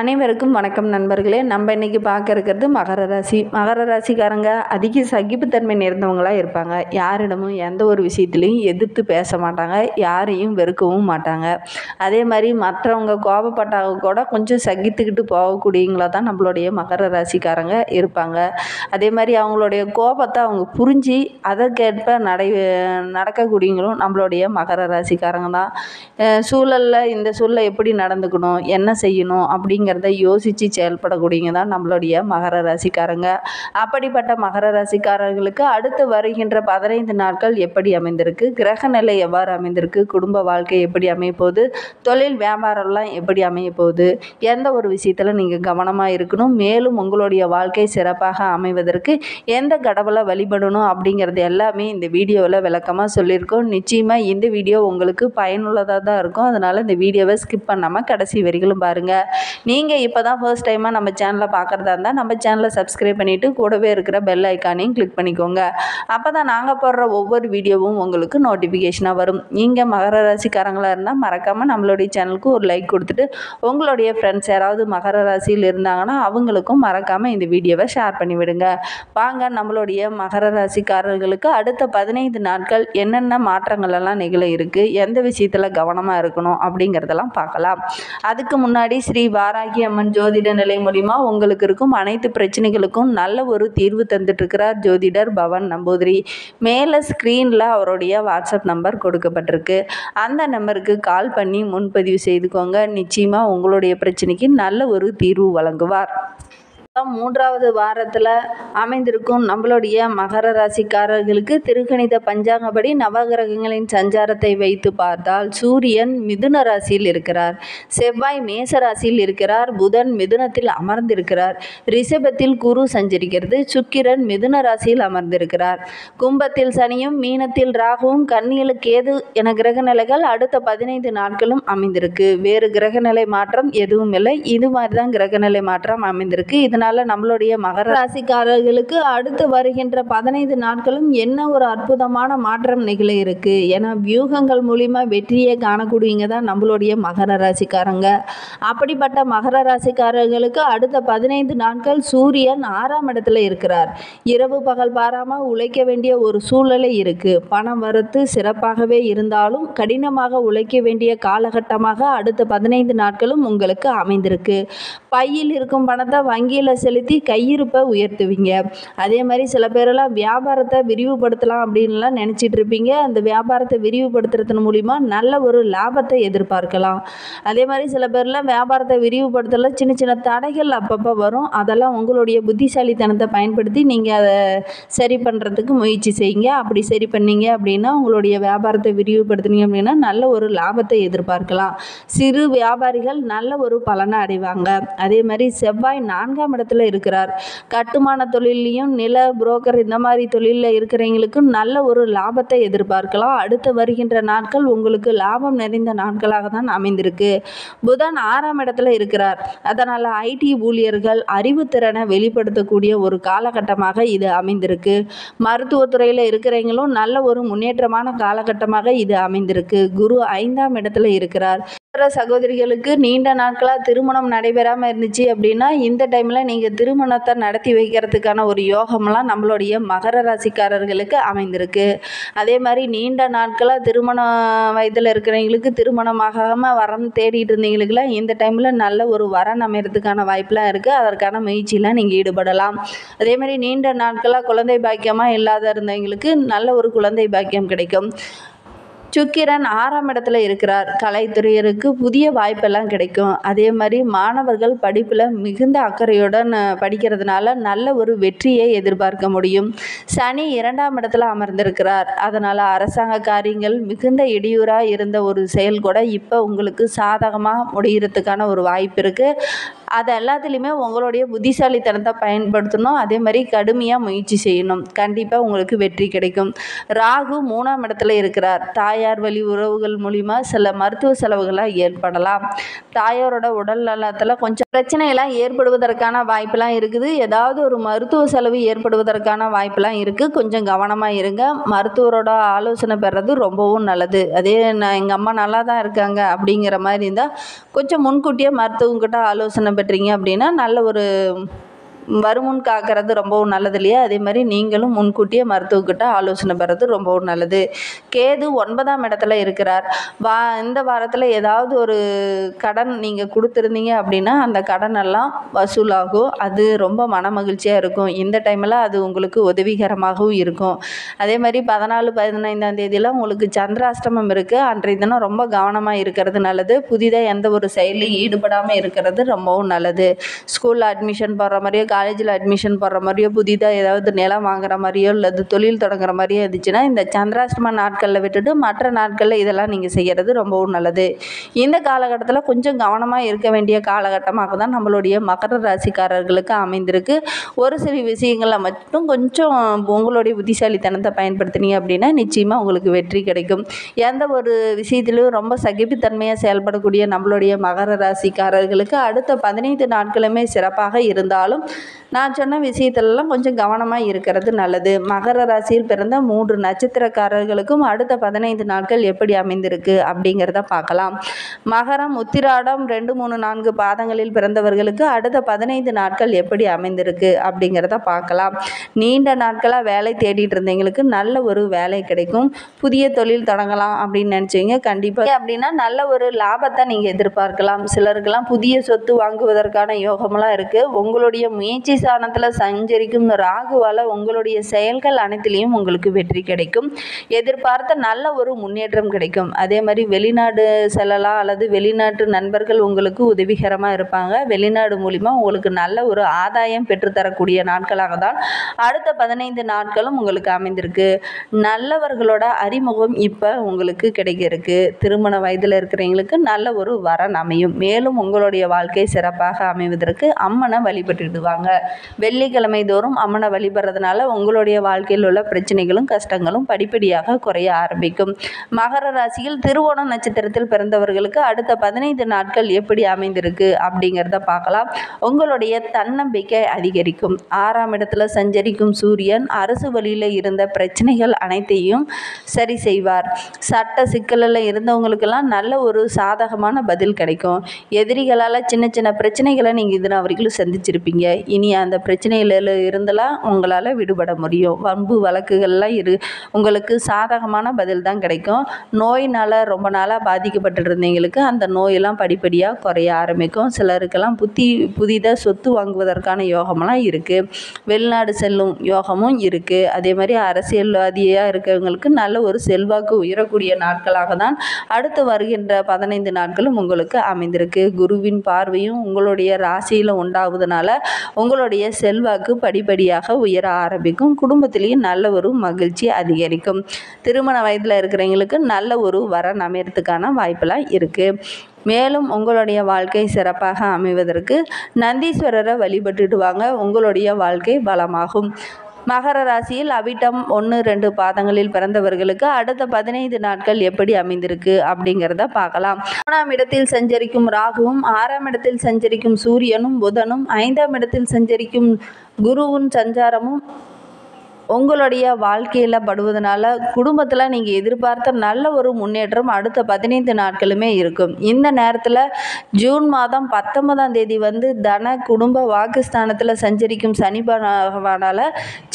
அனைவருக்கும் வணக்கம் நண்பர்களே. நம்ம இன்னைக்கு பார்க்க இருக்கிறது மகர ராசி. மகர ராசிக்காரங்க அதிக சகிப்புத்தன்மை நிறைந்தவங்களாக இருப்பாங்க. யாரிடமும் எந்த ஒரு விஷயத்துலையும் எதிர்த்து பேச மாட்டாங்க, யாரையும் வெறுக்கவும் மாட்டாங்க. அதே மாதிரி மற்றவங்க கோபப்பட்டாக கூட கொஞ்சம் சகித்துக்கிட்டு போகக்கூடியவங்களாக தான் நம்மளுடைய மகர ராசிக்காரங்க இருப்பாங்க. அதே மாதிரி அவங்களுடைய கோபத்தை அவங்க புரிஞ்சு அதற்கேற்ப நடக்கக்கூடியவங்களும் நம்மளுடைய மகர ராசிக்காரங்க தான். இந்த சூழலில் எப்படி நடந்துக்கணும், என்ன செய்யணும் அப்படிங்கிறத யோசித்து செயல்படக்கூடியவங்க தான் நம்மளுடைய மகர ராசிக்காரங்க. அப்படிப்பட்ட மகர ராசிக்காரர்களுக்கு அடுத்து வருகின்ற 15 நாட்கள் எப்படி அமைந்திருக்கு, கிரக நிலை எவ்வாறு அமைந்திருக்கு, குடும்ப வாழ்க்கை எப்படி அமைய போகுது, தொழில் வியாபாரம்லாம் எப்படி அமைய போகுது, எந்த ஒரு விஷயத்தில் நீங்கள் கவனமாக இருக்கணும், மேலும் உங்களுடைய வாழ்க்கை சிறப்பாக அமைவதற்கு எந்த கடவுளை வழிபடணும் அப்படிங்கிறது எல்லாமே இந்த வீடியோவில் விளக்கமாக சொல்லியிருக்கோம். நிச்சயமாக இந்த வீடியோ உங்களுக்கு பயனுள்ளதாக தான் இருக்கும். அதனால் இந்த வீடியோவை ஸ்கிப் பண்ணாமல் கடைசி வரைகளும் பாருங்கள். நீங்கள் இப்போ தான் ஃபர்ஸ்ட் டைமாக நம்ம சேனலை பார்க்குறதா இருந்தால் நம்ம சேனலை சப்ஸ்கிரைப் பண்ணிவிட்டு கூடவே இருக்கிற பெல் ஐக்கானையும் கிளிக் பண்ணிக்கோங்க. அப்போ தான் நாங்கள் போடுற ஒவ்வொரு வீடியோவும் உங்களுக்கு நோட்டிஃபிகேஷனாக வரும். நீங்கள் மகர ராசிக்காரங்களாக இருந்தால் மறக்காமல் நம்மளுடைய சேனலுக்கு ஒரு லைக் கொடுத்துட்டு உங்களுடைய ஃப்ரெண்ட்ஸ் யாராவது மகர ராசியில் இருந்தாங்கன்னா அவங்களுக்கும் மறக்காமல் இந்த வீடியோவை ஷேர் பண்ணிவிடுங்க. வாங்க நம்மளுடைய மகர ராசிக்காரர்களுக்கு அடுத்த 15 நாட்கள் என்னென்ன மாற்றங்கள் எல்லாம் நிகழ இருக்குது, எந்த விஷயத்தில் கவனமாக இருக்கணும் அப்படிங்கிறதெல்லாம் பார்க்கலாம். அதுக்கு முன்னாடி ஸ்ரீ வாராகி அம்மன் ஜோதிட நிலை மூலிமா உங்களுக்கு இருக்கும் அனைத்து பிரச்சனைகளுக்கும் நல்ல ஒரு தீர்வு தந்துட்டு இருக்கிறார் ஜோதிடர் பவன் நம்பூதிரி. மேலே ஸ்க்ரீனில் அவருடைய வாட்ஸ்அப் நம்பர் கொடுக்கப்பட்டிருக்கு. அந்த நம்பருக்கு கால் பண்ணி முன்பதிவு செய்துக்கோங்க. நிச்சயமாக உங்களுடைய பிரச்சனைக்கு நல்ல ஒரு தீர்வு வழங்குவார். மூன்றாவது வாரத்தில் அமைந்திருக்கும் நம்மளுடைய மகர ராசிக்காரர்களுக்கு திருக்கணித பஞ்சாங்கப்படி நவகிரகங்களின் சஞ்சாரத்தை வைத்து பார்த்தால் சூரியன் மிதுன ராசியில் இருக்கிறார், செவ்வாய் மேச ராசியில் இருக்கிறார், புதன் மிதுனத்தில் அமர்ந்திருக்கிறார், ரிஷபத்தில் குரு சஞ்சரிக்கிறது, சுக்கிரன் மிதுன ராசியில் அமர்ந்திருக்கிறார், கும்பத்தில் சனியும் மீனத்தில் ராகுவும் கன்னியில் கேது என கிரக நிலைகள் அடுத்த 15 நாட்களும் அமைந்திருக்கு. வேறு கிரகநிலை மாற்றம் எதுவும் இல்லை. இது மாதிரி தான் கிரகநிலை மாற்றம் அமைந்திருக்கு. இதனால் நம்மளுடைய மகர ராசிக்காரர்களுக்கு அடுத்து வருகின்ற 15 நாட்களும் என்ன ஒரு அற்புதமான மாற்றம் நிகழ இருக்கு. ஏன்னா வியூகங்கள் மூலிமா வெற்றியை காணக்கூடியவங்க தான் நம்மளுடைய மகர ராசிக்காரங்க. அப்படிப்பட்ட மகர ராசிக்காரர்களுக்கு அடுத்த 15 நாட்கள் சூரியன் 6ஆம் இடத்துல இருக்கிறார். இரவு பகல் பாராமல் உழைக்க வேண்டிய ஒரு சூழ்நிலை இருக்கு. பணம் வரத்து சிறப்பாகவே இருந்தாலும் கடினமாக உழைக்க வேண்டிய காலகட்டமாக அடுத்த 15 நாட்களும் உங்களுக்கு அமைந்திருக்கு. பையில் இருக்கும் பணத்தை வங்கியில் செலுத்தி கையிருப்பை உயர்த்துவீங்க. அதே மாதிரி சில பேரெல்லாம் வியாபாரத்தை விரிவுபடுத்தலாம் அப்படின்லாம் நினச்சிட்டு இருப்பீங்க. அந்த வியாபாரத்தை விரிவுபடுத்துறதன் மூலிமா நல்ல ஒரு லாபத்தை எதிர்பார்க்கலாம். அதே மாதிரி சில பேர்லாம் வியாபாரத்தை விரிவுபடுத்தல சின்ன சின்ன தடைகள் அப்பப்போ வரும். அதெல்லாம் உங்களுடைய புத்திசாலித்தனத்தை பயன்படுத்தி நீங்கள் அதை சரி பண்ணுறதுக்கு முயற்சி செய்யுங்க. அப்படி சரி பண்ணீங்க அப்படின்னா உங்களுடைய வியாபாரத்தை விரிவுபடுத்துனீங்க அப்படின்னா நல்ல ஒரு லாபத்தை எதிர்பார்க்கலாம். சிறு வியாபாரிகள் நல்ல ஒரு பலனை அடைவாங்க. அதே மாதிரி செவ்வாய் 4ஆம் இடத்துல இருக்கிறார். கட்டுமான தொழிலையும் நில புரோக்கர் இந்த மாதிரி தொழிலில் இருக்கிறவங்களுக்கு நல்ல ஒரு லாபத்தை எதிர்பார்க்கலாம். அடுத்து வருகின்ற நாட்கள் உங்களுக்கு லாபம் நிறைந்த நாட்களாக தான் அமைந்திருக்கு. புதன் 6ஆம் இடத்துல இருக்கிறார். அதனால் ஐடி ஊழியர்கள் அறிவுத்திறனை வெளிப்படுத்தக்கூடிய ஒரு காலகட்டமாக இது அமைந்திருக்கு. மருத்துவத்துறையில் இருக்கிறவங்களும் நல்ல ஒரு முன்னேற்றமான காலகட்டமாக இது அமைந்திருக்கு. குரு 5ஆம் இடத்துல இருக்கிறார். சகோதரிகளுக்கு நீண்ட நாட்களாக திருமணம் நடைபெறாமல் இருந்துச்சு அப்படின்னா இந்த டைமில் நீங்கள் திருமணத்தை நடத்தி வைக்கிறதுக்கான ஒரு யோகமெல்லாம் நம்மளுடைய மகர ராசிக்காரர்களுக்கு அமைந்திருக்கு. அதே மாதிரி நீண்ட நாட்களாக திருமண வயதில் இருக்கிறவங்களுக்கு திருமணமாகாமல் வரன் தேடிட்டு இருந்தவங்களுக்குலாம் இந்த டைமில் நல்ல ஒரு வரன் அமைகிறதுக்கான வாய்ப்பெலாம் இருக்குது. அதற்கான முயற்சியில் நீங்கள் ஈடுபடலாம். அதே மாதிரி நீண்ட நாட்களாக குழந்தை பாக்கியமாக இல்லாத இருந்தவங்களுக்கு நல்ல ஒரு குழந்தை பாக்கியம் கிடைக்கும். சுக்கிரன் 6ஆம் இடத்துல இருக்கிறார். கலைத்துறையருக்கு புதிய வாய்ப்பெல்லாம் கிடைக்கும். அதே மாதிரி மாணவர்கள் படிப்பில் மிகுந்த அக்கறையுடன் படிக்கிறதுனால நல்ல ஒரு வெற்றியை எதிர்பார்க்க முடியும். சனி 2ஆம் இடத்துல அமர்ந்திருக்கிறார். அதனால் அரசாங்க காரியங்கள் மிகுந்த இடையூறாக இருந்த ஒரு செயல் கூட இப்போ உங்களுக்கு சாதகமாக முடிகிறதுக்கான ஒரு வாய்ப்பு இருக்குது. அது எல்லாத்துலேயுமே உங்களுடைய புத்திசாலித்தனத்தை பயன்படுத்தணும். அதே மாதிரி கடுமையாக முயற்சி செய்யணும். கண்டிப்பாக உங்களுக்கு வெற்றி கிடைக்கும். ராகு 3ஆம் இடத்துல இருக்கிறார். தாயார் வழி உறவுகள் மூலிமா சில மருத்துவ செலவுகளை ஏற்படலாம். தாயாரோட உடல் நலத்தில் கொஞ்சம் பிரச்சனையெல்லாம் ஏற்படுவதற்கான வாய்ப்பெல்லாம் இருக்குது. ஏதாவது ஒரு மருத்துவ செலவு ஏற்படுவதற்கான வாய்ப்பெல்லாம் இருக்குது. கொஞ்சம் கவனமாக இருங்க. மருத்துவரோட ஆலோசனை பெறுறது ரொம்பவும் நல்லது. அதே எங்கள் அம்மா நல்லா தான் இருக்காங்க அப்படிங்கிற மாதிரி இருந்தால் கொஞ்சம் முன்கூட்டியே மருத்துவங்கிட்ட ஆலோசனை பின்பற்றீங்க அப்படின்னா நல்ல ஒரு வருமுன் காக்கிறது ரொம்பவும் நல்லது இல்லையா? அதே மாதிரி நீங்களும் முன்கூட்டியே மருத்துவர்கிட்ட ஆலோசனை பெறது ரொம்பவும் நல்லது. கேது 9ஆம் இடத்துல இருக்கிறார். இந்த வாரத்தில் ஏதாவது ஒரு கடன் நீங்கள் கொடுத்துருந்தீங்க அப்படின்னா அந்த கடனெல்லாம் வசூலாகும். அது ரொம்ப மனமகிழ்ச்சியாக இருக்கும். இந்த டைமில் அது உங்களுக்கு உதவிகரமாகவும் இருக்கும். அதே மாதிரி 14, 15ஆம் தேதியெல்லாம் உங்களுக்கு சந்திராஷ்டமம் இருக்குது. அன்றைய தினம் ரொம்ப கவனமாக இருக்கிறது நல்லது. புதிதாக எந்த ஒரு செயலையும் ஈடுபடாமல் இருக்கிறது ரொம்பவும் நல்லது. ஸ்கூலில் அட்மிஷன் போடுற மாதிரியோ, காலேஜில் அட்மிஷன் போடுற மாதிரியோ, புதிதாக ஏதாவது நிலம் வாங்குற மாதிரியோ அல்லது தொழில் தொடங்குற மாதிரியோ இருந்துச்சுன்னா இந்த சந்திராஷ்டம நாட்களில் விட்டுட்டு மற்ற நாட்களில் இதெல்லாம் நீங்கள் செய்கிறது ரொம்பவும் நல்லது. இந்த காலகட்டத்தில் கொஞ்சம் கவனமாக இருக்க வேண்டிய காலகட்டமாக தான் நம்மளுடைய மகர ராசிக்காரர்களுக்கு அமைந்திருக்கு. ஒரு சில விஷயங்களில் மட்டும் கொஞ்சம் உங்களுடைய புத்திசாலித்தனத்தை பயன்படுத்தினீங்க அப்படின்னா நிச்சயமாக உங்களுக்கு வெற்றி கிடைக்கும். எந்த ஒரு விஷயத்திலையும் ரொம்ப சகிப்புத்தன்மையாக செயல்படக்கூடிய நம்மளுடைய மகர ராசிக்காரர்களுக்கு அடுத்த 15 நாட்களுமே சிறப்பாக இருந்தாலும் நான் சொன்ன விஷயத்திலலாம் கொஞ்சம் கவனமாக இருக்கிறது நல்லது. மகர ராசியில் பிறந்த 3 நட்சத்திரக்காரர்களுக்கும் அடுத்த 15 நாட்கள் எப்படி அமைந்திருக்கு அப்படிங்கிறத பார்க்கலாம். மகரம், உத்திராடம் 2, 3, 4 பாதங்களில் பிறந்தவர்களுக்கு அடுத்த 15 நாட்கள் எப்படி அமைந்திருக்கு அப்படிங்கிறத பார்க்கலாம். நீண்ட நாட்களாக வேலை தேடிட்டு இருந்தவங்களுக்கு நல்ல ஒரு வேலை கிடைக்கும். புதிய தொழில் தொடங்கலாம் அப்படின்னு நினச்சிங்க கண்டிப்பாக அப்படின்னா நல்ல ஒரு லாபத்தை நீங்கள் எதிர்பார்க்கலாம். சிலருக்கெல்லாம் புதிய சொத்து வாங்குவதற்கான யோகமெல்லாம் இருக்குது. உங்களுடைய முயற்சி ஸ்தானத்தில் சஞ்சரிக்கும் ராகுவால் உங்களுடைய செயல்கள் அனைத்திலையும் உங்களுக்கு வெற்றி கிடைக்கும். எதிர்பார்த்த நல்ல ஒரு முன்னேற்றம் கிடைக்கும். அதே மாதிரி வெளிநாடு செல்லலாம் அல்லது வெளிநாட்டு நண்பர்கள் உங்களுக்கு உதவிகரமாக இருப்பாங்க. வெளிநாடு மூலிமா உங்களுக்கு நல்ல ஒரு ஆதாயம் பெற்றுத்தரக்கூடிய நாட்களாக தான் அடுத்த 15 நாட்களும் உங்களுக்கு அமைந்திருக்கு. நல்லவர்களோட அறிமுகம் இப்போ உங்களுக்கு கிடைக்க இருக்கு. திருமண வயதில் இருக்கிறவங்களுக்கு நல்ல ஒரு வரன் அமையும். மேலும் உங்களுடைய வாழ்க்கை சிறப்பாக அமைவதற்கு அம்மனை வழிபட்டுடுவாங்க. வெள்ளிக்கிழமை தோறும் அம்மனை வழிபடுறதுனால உங்களுடைய வாழ்க்கையில் உள்ள பிரச்சனைகளும் கஷ்டங்களும் படிப்படியாக குறைய ஆரம்பிக்கும். மகர ராசியில் திருவோணம் நட்சத்திரத்தில் பிறந்தவர்களுக்கு அடுத்த 15 நாட்கள் எப்படி அமைந்திருக்கு அப்படிங்கிறத பார்க்கலாம். உங்களுடைய தன்னம்பிக்கை அதிகரிக்கும். 6ஆம் இடத்துல சஞ்சரிக்கும் சூரியன் அரசு வழியில் இருந்த பிரச்சனைகள் அனைத்தையும் சரி செய்வார். சட்ட சிக்கலில் இருந்தவங்களுக்கெல்லாம் நல்ல ஒரு சாதகமான பதில் கிடைக்கும். எதிரிகளால் சின்ன சின்ன பிரச்சனைகளை நீங்கள் இதனால் வரைக்கும் சந்திச்சிருப்பீங்க. இனி அந்த பிரச்சனையில இருந்தெல்லாம் உங்களால் விடுபட முடியும். வம்பு வழக்குகள்லாம் உங்களுக்கு சாதகமான பதில் தான் கிடைக்கும். நோயினால் ரொம்ப நாளாக பாதிக்கப்பட்டு இருந்தவங்களுக்கு அந்த நோயெல்லாம் படிப்படியாக குறைய ஆரம்பிக்கும். சிலருக்கெல்லாம் புதிதாக சொத்து வாங்குவதற்கான யோகமெல்லாம் இருக்குது. வெளிநாடு செல்லும் யோகமும் இருக்குது. அதே மாதிரி அரசியல்வாதியாக இருக்கிறவங்களுக்கு நல்ல ஒரு செல்வாக்கு உயரக்கூடிய நாட்களாக தான் அடுத்து வருகின்ற 15 நாட்களும் உங்களுக்கு அமைந்திருக்கு. குருவின் பார்வையும் உங்களுடைய ராசியில் உண்டாவதுனால உங்களுடைய செல்வாக்கு படிப்படியாக உயர ஆரம்பிக்கும். குடும்பத்திலேயும் நல்ல ஒரு மகிழ்ச்சி அதிகரிக்கும். திருமண வயதில் இருக்கிறவங்களுக்கு நல்ல ஒரு வரன் அமையறதுக்கான வாய்ப்பெல்லாம் இருக்குது. மேலும் உங்களுடைய வாழ்க்கை சிறப்பாக அமைவதற்கு நந்தீஸ்வரரை வழிபட்டுட்டு வாங்க. உங்களுடைய வாழ்க்கை வளமாகும். மகர ராசியில் அவிட்டம் 1, 2 பாதங்களில் பிறந்தவர்களுக்கு அடுத்த 15 நாட்கள் எப்படி அமைந்திருக்கு அப்படிங்கிறத பார்க்கலாம். 3ஆம் இடத்தில் சஞ்சரிக்கும் ராகுவும் 6ஆம் இடத்தில் சஞ்சரிக்கும் சூரியனும் புதனும் 5ஆம் இடத்தில் சஞ்சரிக்கும் குருவின் சஞ்சாரமும் உங்களுடைய வாழ்க்கையில் படுவதனால குடும்பத்தில் நீங்கள் எதிர்பார்த்த நல்ல ஒரு முன்னேற்றம் அடுத்த 15 நாட்களுமே இருக்கும். இந்த நேரத்தில் ஜூன் மாதம் 19ஆம் தேதி தன குடும்ப வாக்குஸ்தானத்தில் சஞ்சரிக்கும் சனி பகவானால்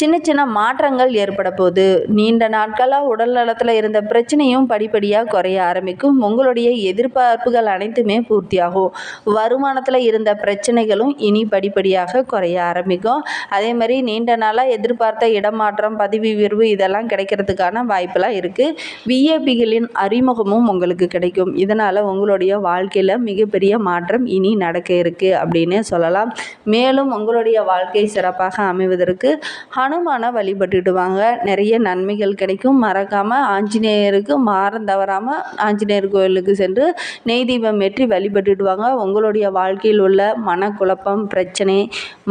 சின்ன சின்ன மாற்றங்கள் ஏற்பட போகுது. நீண்ட நாட்களாக உடல் நலத்தில் இருந்த பிரச்சனையும் படிப்படியாக குறைய ஆரம்பிக்கும். உங்களுடைய எதிர்பார்ப்புகள் அனைத்துமே பூர்த்தியாகும். வருமானத்தில் இருந்த பிரச்சனைகளும் இனி படிப்படியாக குறைய ஆரம்பிக்கும். அதே மாதிரி நீண்ட நாளாக எதிர்பார்த்த இடமாற்றம், பதவி உயர்வு இதெல்லாம் கிடைக்கிறதுக்கான வாய்ப்பெல்லாம் இருக்குது. விஐபிகளின் அறிமுகமும் உங்களுக்கு கிடைக்கும். இதனால் உங்களுடைய வாழ்க்கையில் மிகப்பெரிய மாற்றம் இனி நடக்க இருக்குது அப்படின்னு சொல்லலாம். மேலும் உங்களுடைய வாழ்க்கை சிறப்பாக அமைவதற்கு ஹனுமானை வழிபட்டுட்டு வாங்க. நிறைய நன்மைகள் கிடைக்கும். மறக்காமல் ஆஞ்சநேயருக்கு மாறம் தவறாமல் ஆஞ்சநேயர் கோயிலுக்கு சென்று நெய் தீபம் ஏற்றி வழிபட்டுட்டு வாங்க. உங்களுடைய வாழ்க்கையில் உள்ள மனக்குழப்பம், பிரச்சனை,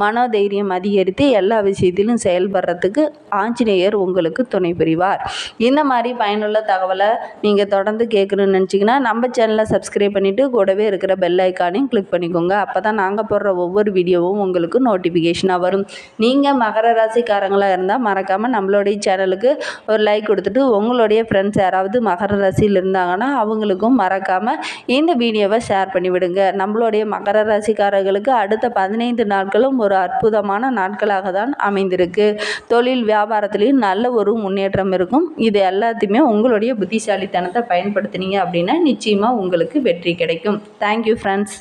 மனோதைரியம் அதிகரித்து எல்லா விஷயத்திலும் செயல்படுறதுக்கு ஆஞ்சநேயர் உங்களுக்கு துணை புரிவார். இந்த மாதிரி பயனுள்ள தகவலை நீங்கள் தொடர்ந்து கேட்கணும்னு நினச்சிங்கன்னா நம்ம சேனலை சப்ஸ்கிரைப் பண்ணிவிட்டு கூடவே இருக்கிற பெல் ஐக்கானையும் கிளிக் பண்ணிக்கோங்க. அப்போ தான் நாங்கள் போடுற ஒவ்வொரு வீடியோவும் உங்களுக்கு நோட்டிஃபிகேஷனாக வரும். நீங்கள் மகர ராசிக்காரங்களாக இருந்தால் மறக்காமல் நம்மளுடைய சேனலுக்கு ஒரு லைக் கொடுத்துட்டு உங்களுடைய ஃப்ரெண்ட்ஸ் யாராவது மகர ராசியில் இருந்தாங்கன்னா அவங்களுக்கும் மறக்காமல் இந்த வீடியோவை ஷேர் பண்ணிவிடுங்க. நம்மளுடைய மகர ராசிக்காரர்களுக்கு அடுத்த 15 நாட்களும் ஒரு அற்புதமான நாட்களாக தான் அமைந்திருக்கு. தொழில் வியாபாரத்துலேயும் நல்ல ஒரு முன்னேற்றம் இருக்கும். இது எல்லாத்தையுமே உங்களுடைய புத்திசாலித்தனத்தை பயன்படுத்தினீங்க அப்படின்னா நிச்சயமாக உங்களுக்கு வெற்றி கிடைக்கும். Thank you friends.